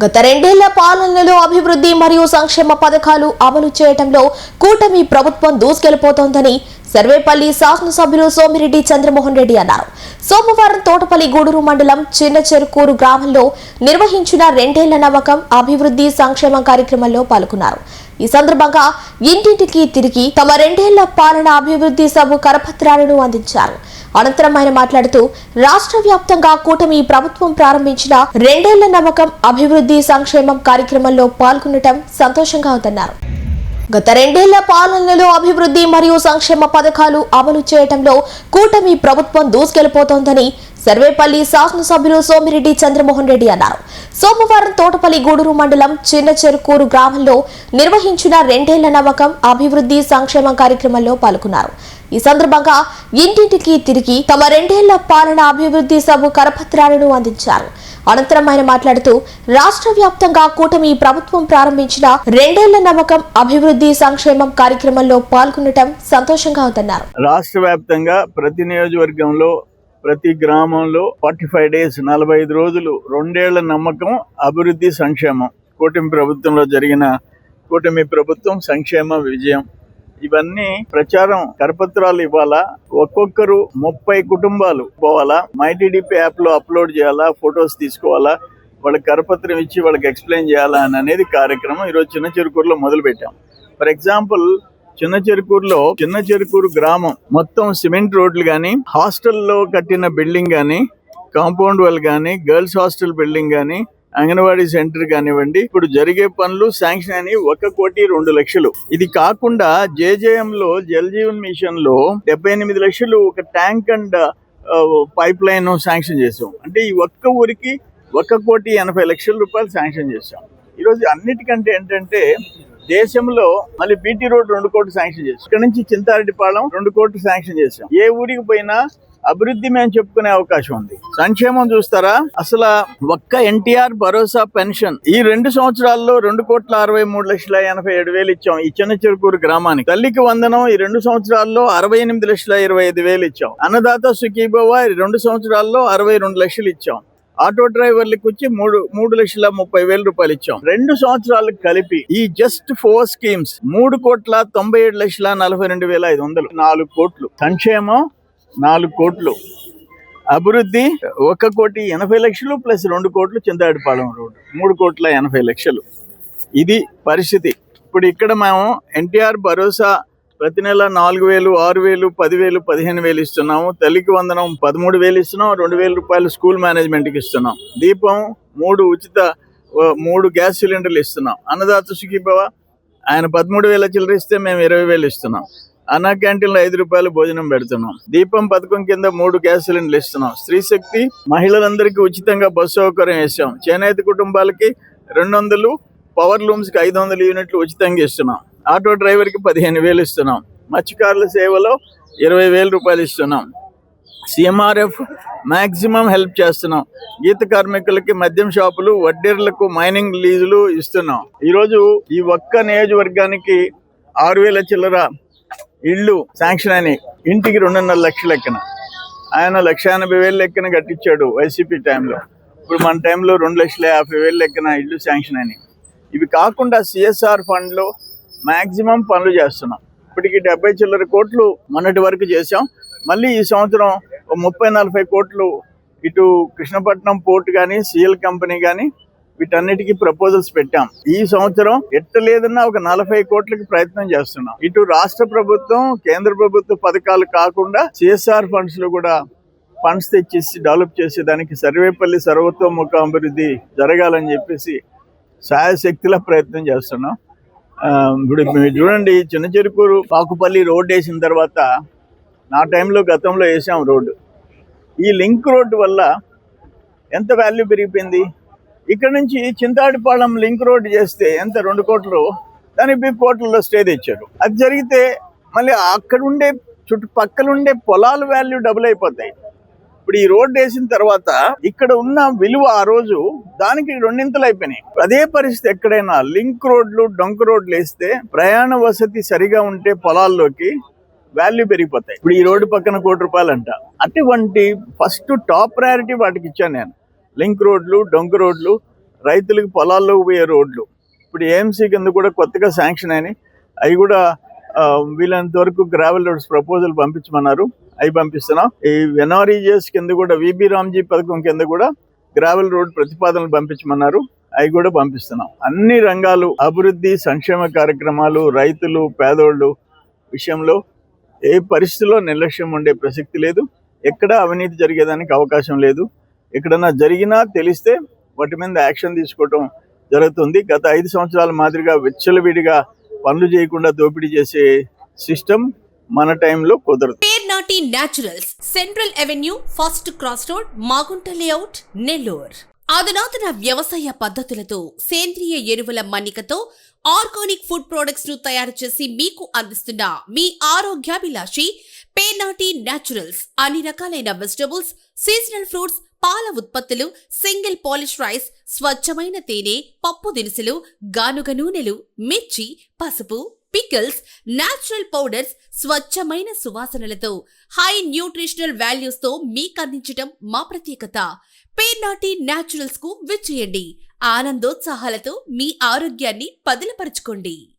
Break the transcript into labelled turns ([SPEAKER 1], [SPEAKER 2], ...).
[SPEAKER 1] గత రెండేళ్ల పాలనలో అభివృద్ధి మరియు సంక్షేమ పథకాలు అమలు చేయడంలో కూటమి ప్రభుత్వం దూసుకెళ్లిపోతోందని సర్వేపల్లి శాసనసభ్యులు సోమిరెడ్డి చంద్రమోహన్ రెడ్డి అన్నారు. సోమవారం తోటపల్లి గూడూరు మండలం చిన్న చెరుకూరు గ్రామంలో నిర్వహించిన రెండేళ్ల నమ్మకం అభివృద్ధి సంక్షేమ కార్యక్రమంలో పాల్గొన్నారు. ఈ సందర్భంగా ఇంటింటికి తిరిగి తమ రెండేళ్ల పాలన అభివృద్ధి సభ కరపత్రాలను అందించారు. అనంతరం ఆయన మాట్లాడుతూ రాష్ట్ర వ్యాప్తంగా కూటమి ప్రభుత్వం ప్రారంభించిన రెండేళ్ల నమ్మకం అభివృద్ధి సంక్షేమం కార్యక్రమంలో పాల్గొనడం సంతోషంగా ఉందన్నారు. గత రెండేళ్ల పాలనలో అభివృద్ధి మరియు సంక్షేమ పథకాలు అమలు చేయడంలో కూటమి ప్రభుత్వం దూసుకెళ్లిపోతోందని సర్వేపల్లి శాసనసభ్యులు సోమిరెడ్డి చంద్రమోహన్ రెడ్డి అన్నారు. సోమవారం తోటపల్లి గూడూరు మండలం చిన్న చెరుకూరు గ్రామంలో నిర్వహించిన రెండేళ్ల నమ్మకం అభివృద్ధి సంక్షేమ కార్యక్రమంలో పాల్గొన్నారు. ఈ సందర్భంగా ఇంటింటికి తిరిగి తమ రెండేళ్ల పాలన అభివృద్ధి సభ కరపత్రాలను అందించారు. అనంతరం ఆయన మాట్లాడుతూ రాష్ట్ర వ్యాప్తంగా కూటమి ప్రభుత్వం ప్రారంభించిన రెండేళ్ల నమ్మకం అభివృద్ధి సంక్షేమం కార్యక్రమంలో పాల్గొనడం సంతోషంగా ఉందన్నారు.
[SPEAKER 2] రాష్ట్ర వ్యాప్తంగా ప్రతి నియోజకవర్గంలో ప్రతి గ్రామంలో 45 days 45 రోజులు రెండేళ్ల నమ్మకం అభివృద్ధి సంక్షేమం కూటమి ప్రభుత్వంలో జరిగిన కూటమి ప్రభుత్వం సంక్షేమ విజయం ఇవన్నీ ప్రచారం కరపత్రాలు ఇవ్వాలా. ఒక్కొక్కరు 30 కుటుంబాలు పోవాలా. మైటీడీపీ యాప్ లో అప్లోడ్ చేయాలా, ఫొటోస్ తీసుకోవాలా, వాళ్ళకి కరపత్రం ఇచ్చి వాళ్ళకి ఎక్స్ప్లెయిన్ చేయాలా అనేది కార్యక్రమం ఈరోజు చిన్న చెరుకూరులో మొదలు పెట్టాం. ఫర్ ఎగ్జాంపుల్ చిన్న చెరుకూరు గ్రామం మొత్తం సిమెంట్ రోడ్లు గానీ, హాస్టల్లో కట్టిన బిల్డింగ్ గానీ, కాంపౌండ్ వాల్ గానీ, గర్ల్స్ హాస్టల్ బిల్డింగ్ గానీ, అంగన్వాడీ సెంటర్ కానివ్వండి, ఇప్పుడు జరిగే పనులు శాంక్షన్ అని 1,02,00,000. ఇది కాకుండా జేజేఎం లో జల్ జీవన్ మిషన్ లో 78 లక్షలు ఒక tank and pipe line sanction చేసాం. అంటే ఈ ఒక్క ఊరికి 1,80,00,000 రూపాయలు శాంక్షన్ చేసాం. ఈరోజు అన్నిటికంటే ఏంటంటే దేశంలో మళ్ళీ బీటీ రోడ్ 2 కోట్లు శాంక్షన్ చేసాం. ఇక్కడ నుంచి చింతారెడ్డిపాళెం 2 కోట్లు శాంక్షన్ చేసాం. ఏ ఊరికి పోయినా అభివృద్ధి మేము చెప్పుకునే అవకాశం ఉంది. సంక్షేమం చూస్తారా, అసలు ఒక్క ఎన్టీఆర్ భరోసా పెన్షన్ ఈ 2 సంవత్సరాల్లో 2,63,87,000 ఇచ్చాం ఈ చిన్న చెరుకూరు గ్రామానికి. తల్లికి వందనం ఈ 2 సంవత్సరాల్లో 68,25,000 ఇచ్చాం. అన్నదాత సుఖీభవ 2 సంవత్సరాల్లో 62 లక్షలు ఇచ్చాం. ఆటో డ్రైవర్లకు వచ్చి 3,30,000 రూపాయలు ఇచ్చాం. 2 సంవత్సరాలకు కలిపి ఈ జస్ట్ 4 స్కీమ్స్ 3,97,42,500. 4 కోట్లు సంక్షేమం, 4 కోట్లు అభివృద్ధి, 1,80,00,000 ప్లస్ 2 కోట్లు చింతారెడ్డిపాళెం రోడ్డు 3,80,00,000. ఇది పరిస్థితి. ఇప్పుడు ఇక్కడ మేము ఎన్టీఆర్ భరోసా ప్రతి నెల 4,000, 6,000, 10,000, 15,000 ఇస్తున్నాము. తల్లికి వందనం 13,000 ఇస్తున్నాం. 2,000 రూపాయలు స్కూల్ మేనేజ్మెంట్కి ఇస్తున్నాం. దీపం 3 ఉచిత 3 గ్యాస్ సిలిండర్లు ఇస్తున్నాం. అన్నదాత సుఖీభవ ఆయన 13,000 చిల్లర ఇస్తే మేము 20,000 ఇస్తున్నాం. అన్నా క్యాంటీన్లో 5 రూపాయలు భోజనం పెడుతున్నాం. దీపం పథకం కింద 3 గ్యాస్ సిలిండర్లు ఇస్తున్నాం. స్త్రీ శక్తి మహిళలందరికీ ఉచితంగా బస్సు సౌకర్యం ఇస్తాం. చేనేత కుటుంబాలకి 200, పవర్ లూమ్స్ కి 500 యూనిట్లు ఉచితంగా ఇస్తున్నాం. ఆటో డ్రైవర్ కి 15,000 ఇస్తున్నాం. మత్స్యకారుల సేవలో 20,000 రూపాయలు ఇస్తున్నాం. సిఎంఆర్ఎఫ్ మాక్సిమం హెల్ప్ చేస్తున్నాం. గీత కార్మికులకి మద్యం షాపులు, వడ్డీర్లకు మైనింగ్ లీజులు ఇస్తున్నాం. ఈరోజు ఈ ఒక్క నియోజకవర్గానికి 6,000 చిల్లర ఇళ్ళు శాంక్షన్ అని ఇంటికి 2.5 లక్షల లెక్కన ఆయన 1,80,000 లెక్కన కట్టించాడు వైసీపీ టైంలో. ఇప్పుడు మన టైంలో 2,50,000 లెక్కన ఇళ్ళు శాంక్షన్ అని. ఇవి కాకుండా సిఎస్ఆర్ ఫండ్లో మ్యాక్సిమం పనులు చేస్తున్నాం. ఇప్పటికి 70 చిల్లర కోట్లు మొన్నటి వరకు చేసాం. మళ్ళీ ఈ సంవత్సరం 30-40 కోట్లు ఇటు కృష్ణపట్నం పోర్ట్ కానీ, సిఎల్ కంపెనీ కానీ వీటన్నిటికీ ప్రపోజల్స్ పెట్టాం. ఈ సంవత్సరం ఎట్టలేదన్నా ఒక 40 కోట్లకి ప్రయత్నం చేస్తున్నాం. ఇటు రాష్ట్ర ప్రభుత్వం, కేంద్ర ప్రభుత్వ పథకాలు కాకుండా సిఎస్ఆర్ ఫండ్స్ లో కూడా ఫండ్స్ తెచ్చేసి డెవలప్ చేసేదానికి సర్వేపల్లి సర్వతోముఖ అభివృద్ధి జరగాలని చెప్పేసి శాయశక్తిలా ప్రయత్నం చేస్తున్నాం. ఇప్పుడు మీరు చూడండి, చిన్న చెరుకూరు పాకుపల్లి రోడ్డు వేసిన తర్వాత నా టైంలో గతంలో వేసాం రోడ్డు. ఈ లింక్ రోడ్డు వల్ల ఎంత వాల్యూ పెరిగిపోయింది. ఇక్కడ నుంచి చింతారెడ్డిపాళెం లింక్ రోడ్ చేస్తే ఎంత 2 కోట్లు, దానికి 3 కోట్లలో స్టే తెచ్చారు. అది జరిగితే మళ్ళీ అక్కడ ఉండే చుట్టుపక్కలుండే పొలాల వాల్యూ డబుల్ అయిపోతాయి. ఇప్పుడు ఈ రోడ్డు వేసిన తర్వాత ఇక్కడ ఉన్న విలువ ఆ రోజు దానికి 2 అయిపోయినాయి. అదే పరిస్థితి ఎక్కడైనా లింక్ రోడ్లు, డొంక రోడ్లు వేస్తే ప్రయాణ వసతి సరిగా ఉంటే పొలాల్లోకి వాల్యూ పెరిగిపోతాయి. ఇప్పుడు ఈ రోడ్డు పక్కన 1 కోటి రూపాయలు అంట. అటువంటి ఫస్ట్ టాప్ ప్రయారిటీ వాటికి ఇచ్చాను నేను. లింక్ రోడ్లు, డొంక రోడ్లు, రైతులకు పొలాల్లోకి పోయే రోడ్లు ఇప్పుడు ఏఎంసీ కింద కూడా కొత్తగా శాంక్షన్ అయినాయి. అవి కూడా వీలైనంత వరకు గ్రావెల్ రోడ్స్ ప్రపోజల్ పంపించమన్నారు, అవి పంపిస్తున్నాం. ఈ ఎన్ఆర్ఈజిఎస్ కింద కూడా విబి రామ్జీ పథకం కింద కూడా గ్రావెల్ రోడ్ ప్రతిపాదనలు పంపించమన్నారు, అవి కూడా పంపిస్తున్నాం. అన్ని రంగాలు అభివృద్ధి సంక్షేమ కార్యక్రమాలు రైతులు పేదోళ్ళు విషయంలో ఏ పరిస్థితిలో నిర్లక్ష్యం ఉండే ప్రసక్తి లేదు. ఎక్కడ అవినీతి జరిగేదానికి అవకాశం లేదు. ఎక్కడన్నా జరిగినా తెలిస్తే వాటి మీద యాక్షన్ తీసుకోవటం జరుగుతుంది. గత 5 సంవత్సరాల మాదిరిగా విచ్చలవిడిగా పనులు చేయకుండా దోపిడీ చేసే సిస్టమ్ మన టైంలో కుదరదు.
[SPEAKER 3] Pernati naturals, central avenue, first cross road, Magunta layout, Nellore. అధునాతన వ్యవసాయ పద్ధతులతో సేంద్రియ ఎరువుల మన్నికతో ఆర్గానిక్ ఫుడ్ ప్రొడక్ట్స్ ను తయారు చేసి మీకు అందిస్తున్న మీ ఆరోగ్యాభిలాషి పేర్నాటి న్యాచురల్స్. అన్ని రకాలైన వెజిటబుల్స్, సీజనల్ ఫ్రూట్స్, పాల ఉత్పత్తులు, సింగిల్ పాలిష్ రైస్, స్వచ్ఛమైన తేనె, పప్పు దినుసులు, గానుగ నూనెలు, మిర్చి, పసుపు, పికిల్స్, నేచురల్ పౌడర్స్, స్వచ్ఛమైన సువాసనలతో హై న్యూట్రిషనల్ వాల్యూస్ తో మీకు అందించడం మా ప్రత్యేకత. పేర్నాటి న్యాచురల్స్ కు విచ్చేయండి. ఆనందోత్సాహాలతో మీ ఆరోగ్యాన్ని పదిలపరచుకోండి.